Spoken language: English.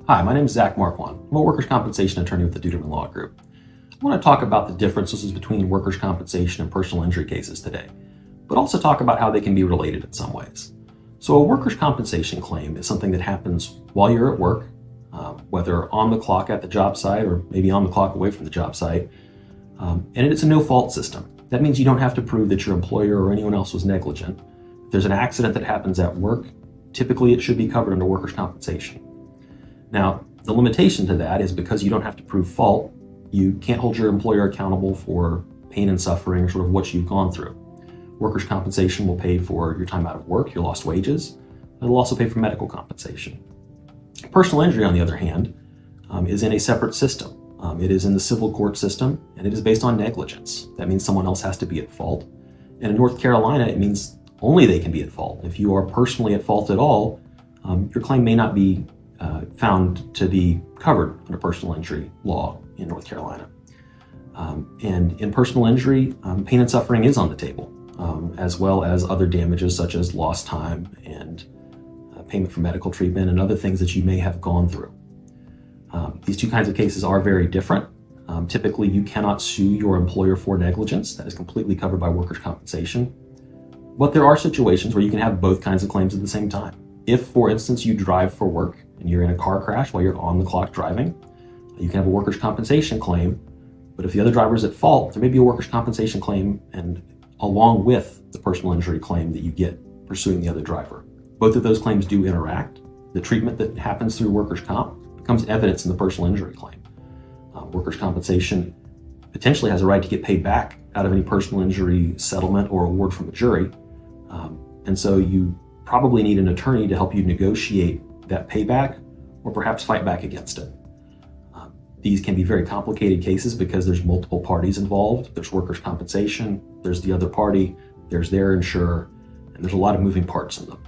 Hi, my name is Zach Marquand. I'm a workers' compensation attorney with the Duderman Law Group. I want to talk about the differences between workers' compensation and personal injury cases today, but also talk about how they can be related in some ways. So a workers' compensation claim is something that happens while you're at work, whether on the clock at the job site or maybe on the clock away from the job site, and it's a no-fault system. That means you don't have to prove that your employer or anyone else was negligent. If there's an accident that happens at work, typically it should be covered under workers' compensation. Now, the limitation to that is because you don't have to prove fault, you can't hold your employer accountable for pain and suffering or sort of what you've gone through. Workers' compensation will pay for your time out of work, your lost wages, and it'll also pay for medical compensation. Personal injury, on the other hand, is in a separate system. It is in the civil court system, and it is based on negligence. That means someone else has to be at fault. And in North Carolina, it means only they can be at fault. If you are personally at fault at all, your claim may not be found to be covered under personal injury law in North Carolina. And in personal injury, pain and suffering is on the table, as well as other damages such as lost time and payment for medical treatment and other things that you may have gone through. These two kinds of cases are very different. Typically, you cannot sue your employer for negligence. That is completely covered by workers' compensation. But there are situations where you can have both kinds of claims at the same time. If, for instance, you drive for work and you're in a car crash while you're on the clock driving, you can have a workers' compensation claim. But if the other driver is at fault, there may be a workers' compensation claim and along with the personal injury claim that you get pursuing the other driver. Both of those claims do interact. The treatment that happens through workers' comp becomes evidence in the personal injury claim. Workers' compensation potentially has a right to get paid back out of any personal injury settlement or award from a jury. And so you probably need an attorney to help you negotiate that payback or perhaps fight back against it. These can be very complicated cases because there's multiple parties involved. There's workers' compensation, there's the other party, there's their insurer, and there's a lot of moving parts in them.